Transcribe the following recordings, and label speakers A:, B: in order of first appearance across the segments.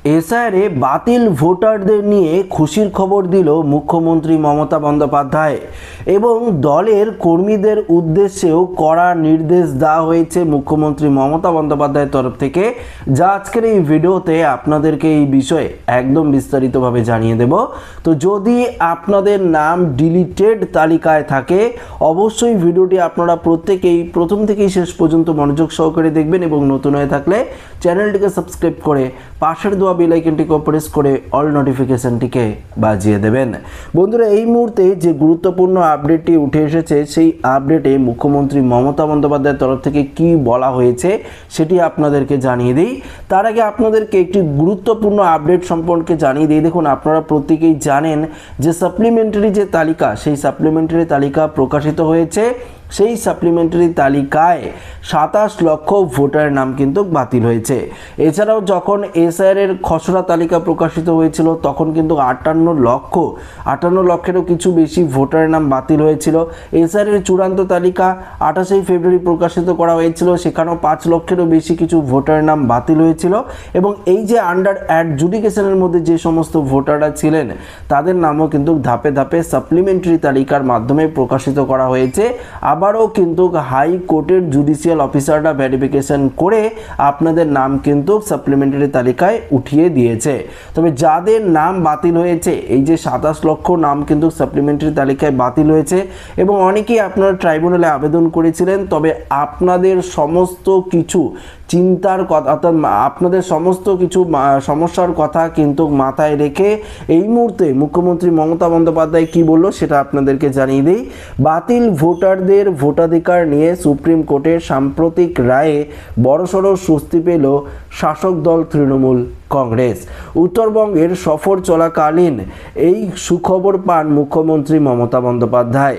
A: এসআইআরে বাতিল ভোটারদের নিয়ে খুশির খবর দিল মুখ্যমন্ত্রী মমতা বন্দ্যোপাধ্যায় এবং দলের কর্মীদের উদ্দেশ্যেও কড়া নির্দেশ দেওয়া হয়েছে মুখ্যমন্ত্রী মমতা বন্দ্যোপাধ্যায়ের তরফ থেকে, যা আজকের এই ভিডিওতে আপনাদেরকে এই বিষয়ে একদম বিস্তারিতভাবে জানিয়ে দেব। তো যদি আপনাদের নাম ডিলিটেড তালিকায় থাকে অবশ্যই ভিডিওটি আপনারা প্রত্যেকেই প্রথম থেকেই শেষ পর্যন্ত মনোযোগ সহকারে দেখবেন এবং নতুন হয়ে থাকলে চ্যানেলটিকে সাবস্ক্রাইব করে পাশের দেওয়া বেল আইকনটিকে প্রেস করে অল নোটিফিকেশনটিকে বাজিয়ে দেবেন। বন্ধুরা, এই মুহূর্তে যে গুরুত্বপূর্ণ আপডেটটি উঠে এসেছে সেই আপডেটে মুখ্যমন্ত্রী মমতা বন্দ্যোপাধ্যায়ের তরফ থেকে কি বলা হয়েছে সেটি আপনাদেরকে জানিয়ে দিই। তার আগে আপনাদেরকে একটি গুরুত্বপূর্ণ আপডেট সম্পর্কে জানিয়ে দিই। দেখুন, আপনারা প্রত্যেকেই জানেন যে সাপ্লিমেন্টারি যে তালিকা সেই সাপ্লিমেন্টারি তালিকা প্রকাশিত হয়েছে। সেই সাপ্লিমেন্টারি তালিকায় 27 লক্ষ ভোটারের নাম কিন্তু বাতিল হয়েছে। এছাড়াও যখন এসআইআর খসড়া তালিকা প্রকাশিত হয়েছিল তখন কিন্তু 58 লক্ষেরও কিছু বেশি ভোটারের নাম বাতিল হয়েছিল। এসআইআর চূড়ান্ত তালিকা 28 ফেব্রুয়ারি প্রকাশিত করা হয়েছিল, সেখানেও 5 লক্ষেরও বেশি কিছু ভোটারের নাম বাতিল হয়েছিল। এবং এই যে আন্ডার অ্যাডজুডিকেশনের মধ্যে যে সমস্ত ভোটাররা ছিলেন তাদের নামও কিন্তু ধাপে ধাপে সাপ্লিমেন্টারি তালিকার মাধ্যমে প্রকাশিত করা হয়েছে। আবারও কিন্তু হাইকোর্টের জুডিশিয়াল অফিসাররা ভেরিফিকেশন করে আপনাদের নাম কিন্তু সাপ্লিমেন্টারি তালিকায় উঠিয়ে দিয়েছে। তবে যাদের নাম বাতিল হয়েছে, এই যে 27 লক্ষ নাম কিন্তু সাপ্লিমেন্টারি তালিকায় বাতিল হয়েছে এবং অনেকেই আপনারা ট্রাইব্যুনালে আবেদন করেছিলেন। তবে আপনাদের সমস্ত কিছু চিন্তার কথা অর্থাৎ আপনাদের সমস্ত কিছু সমস্যার কথা কিন্তু মাথায় রেখে এই মুহূর্তে মুখ্যমন্ত্রী মমতা বন্দ্যোপাধ্যায় কি বলল সেটা আপনাদেরকে জানিয়ে দিই। বাতিল ভোটারদের ভোটাধিকার নিয়ে সুপ্রিম কোর্টের সাম্প্রতিক রায়ে বড়সড় স্বস্তি পেল শাসক দল তৃণমূল কংগ্রেস। উত্তরবঙ্গের সফর চলাকালীন এই সুখবর পান মুখ্যমন্ত্রী মমতা বন্দ্যোপাধ্যায়।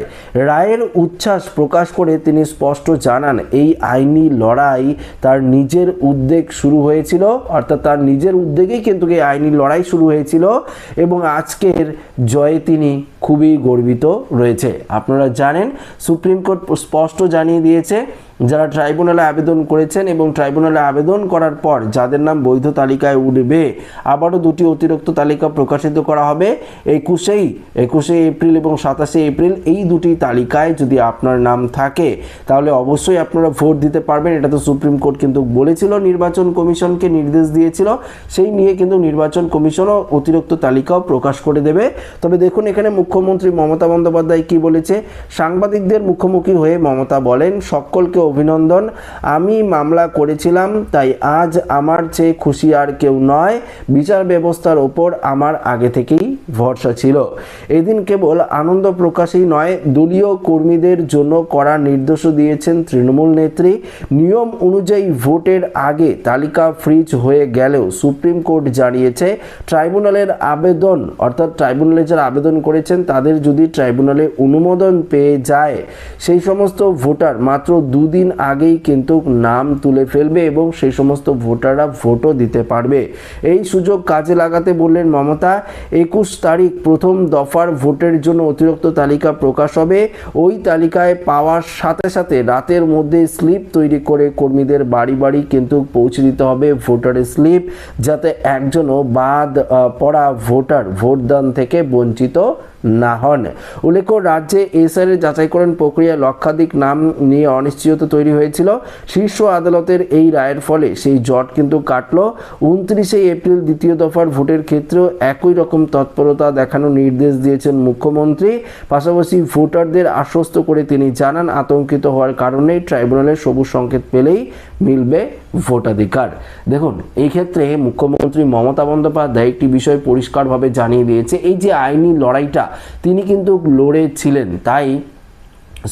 A: রায়ের উচ্ছ্বাস প্রকাশ করে তিনি স্পষ্ট জানান, এই আইনি লড়াই তার নিজের উদ্যোগ শুরু হয়েছিল, অর্থাৎ তার নিজের উদ্যোগেই কিন্তু এই আইনি লড়াই শুরু হয়েছিল এবং আজকের জয়ে তিনি খুবই গর্বিত রয়েছে। আপনারা জানেন সুপ্রিম কোর্ট স্পষ্ট জানিয়ে দিয়েছে যারা ট্রাইব্যুনালে আবেদন করেছেন এবং ট্রাইব্যুনালে আবেদন করার পর যাদের নাম বৈধ তালিকায় উঠবে আবারও দুটি অতিরিক্ত তালিকা প্রকাশিত করা হবে 21শে এপ্রিল এবং 27শে এপ্রিল। এই দুটি তালিকায় যদি আপনার নাম থাকে তাহলে অবশ্যই আপনারা ভোট দিতে পারবেন। এটা তো সুপ্রিম কোর্ট কিন্তু বলেছিল, নির্বাচন কমিশনকে নির্দেশ দিয়েছিল, সেই নিয়ে কিন্তু নির্বাচন কমিশনও অতিরিক্ত তালিকাও প্রকাশ করে দেবে। তবে দেখুন এখানে মুখ্যমন্ত্রী মমতা বন্দ্যোপাধ্যায় কি বলেছে। সাংবাদিকদের মুখোমুখি হয়ে মমতা বলেন, সকলকে অভিনন্দন, আমি মামলা করেছিলাম তাই আজ আমার চেয়ে খুশি আর কেউ নয়। বিচার ব্যবস্থার ওপর আমার আগে থেকেই ভরসা ছিল। এদিন কেবল আনন্দ প্রকাশই নয়, দলীয় কর্মীদের জন্য কড়া নির্দেশও দিয়েছেন তৃণমূল নেত্রী। নিয়ম অনুযায়ী ভোটের আগে তালিকা ফ্রিজ হয়ে গেলেও সুপ্রিম কোর্ট জানিয়েছে ট্রাইব্যুনালের আবেদন অর্থাৎ ট্রাইব্যুনালে যারা আবেদন করেছেন তাদের যদি ট্রাইব্যুনালে অনুমোদন পেয়ে যায় সেই সমস্ত ভোটার মাত্র দুদিন আগেই কিন্তু নাম তুলে ফেলবে এবং সেই সমস্ত ভোটাররা ভোটও দিতে পারবে। এই সুযোগ কাজে লাগাতে বললেন মমতা, 21 তারিখ প্রথম দফার ভোটের জন্য অতিরিক্ত তালিকা প্রকাশ হবে। ওই তালিকায় পাওয়ার সাথে সাথে রাতের মধ্যে স্লিপ তৈরি করে কর্মীদের বাড়ি বাড়ি কিন্তু পৌঁছে দিতে হবে ভোটারের স্লিপ, যাতে একজনও বাদ পড়া ভোটার ভোটদান থেকে বঞ্চিত না হন। উল্লেখ্য, রাজ্যে এসআইআর যাচাইকরণ প্রক্রিয়ায় লক্ষাধিক নাম নিয়ে অনিশ্চয়তা তৈরি হয়েছিল। শীর্ষ আদালতের এই রায়ের ফলে সেই জট কিন্তু কাটল। 29শে এপ্রিল দ্বিতীয় দফার ভোটের ক্ষেত্রেও একই রকম তৎপরতা দেখানোর নির্দেশ দিয়েছেন মুখ্যমন্ত্রী। পাশাপাশি ভোটারদের আশ্বস্ত করে তিনি জানান, আতঙ্কিত হওয়ার কারণে ট্রাইব্যুনালের সবুজ সংকেত পেলেই মিলবে ভোটাধিকার। দেখুন, এই ক্ষেত্রে মুখ্যমন্ত্রী মমতা বন্দ্যোপাধ্যায় একটি বিষয় পরিষ্কারভাবে জানিয়ে দিয়েছে, এই যে আইনি লড়াইটা তিনি কিন্তু লড়েছিলেন, তাই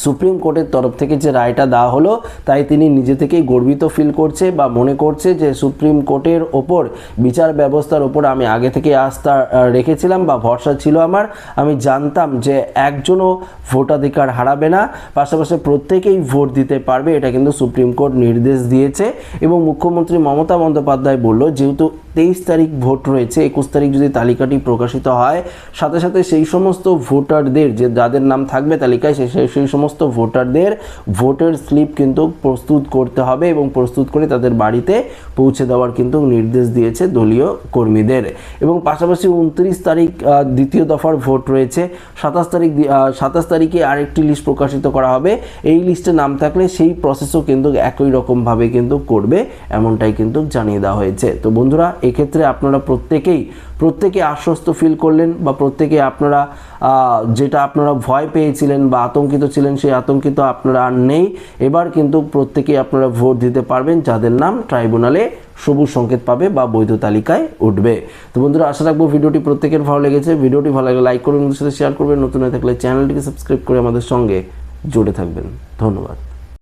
A: সুপ্রিম কোর্টের তরফ থেকে যে রায়টা দেওয়া হলো তাই তিনি নিজে থেকেই গর্বিত ফিল করছে বা মনে করছে যে সুপ্রিম কোর্টের ওপর বিচার ব্যবস্থার ওপর আমি আগে থেকে আস্থা রেখেছিলাম বা ভরসা ছিল আমার। আমি জানতাম যে একজনও ভোটাধিকার হারাবে না, পাশাপাশি প্রত্যেকেই ভোট দিতে পারবে, এটা কিন্তু সুপ্রিম কোর্ট নির্দেশ দিয়েছে। এবং মুখ্যমন্ত্রী মমতা বন্দ্যোপাধ্যায় বলল, যেহেতু 23 তারিখ ভোট রয়েছে, 21 তারিখ যদি তালিকাটি প্রকাশিত হয় সাথে সাথে সেই সমস্ত ভোটারদের যে যাদের নাম থাকবে তালিকায় সেই সমস্ত ভোটারদের ভোটার স্লিপ কিন্তু প্রস্তুত করতে হবে এবং প্রস্তুত করে তাদের বাড়িতে পৌঁছে দেওয়ার কিন্তু নির্দেশ দিয়েছে দলীয় কর্মীদের। এবং পাশাপাশি 29 তারিখ দ্বিতীয় দফার ভোট রয়েছে, 27 তারিখে আরেকটি লিস্ট প্রকাশিত করা হবে। এই লিস্টে নাম থাকলে সেই প্রসেসও কিন্তু একই রকমভাবে কিন্তু করবে, এমনটাই কিন্তু জানিয়ে দেওয়া হয়েছে। তো বন্ধুরা, এক্ষেত্রে আপনারা প্রত্যেকে আশ্বস্ত ফিল করলেন, বা প্রত্যেকে আপনারা যেটা আপনারা ভয় পেয়েছিলেন বা আতঙ্কিত ছিলেন, সেই আতঙ্কিত আপনারা আর নেই। এবার কিন্তু প্রত্যেকেই আপনারা ভোট দিতে পারবেন যাদের নাম ট্রাইব্যুনালে সবুজ সংকেত পাবে বা বৈধ তালিকায় উঠবে। তো বন্ধুরা, আশা রাখবো ভিডিওটি প্রত্যেকের ভালো লেগেছে। ভিডিওটি ভালো লাগলে লাইক করবেন, সাথে শেয়ার করবেন, নতুন হয়ে থাকলে চ্যানেলটিকে সাবস্ক্রাইব করে আমাদের সঙ্গে জুড়ে থাকবেন। ধন্যবাদ।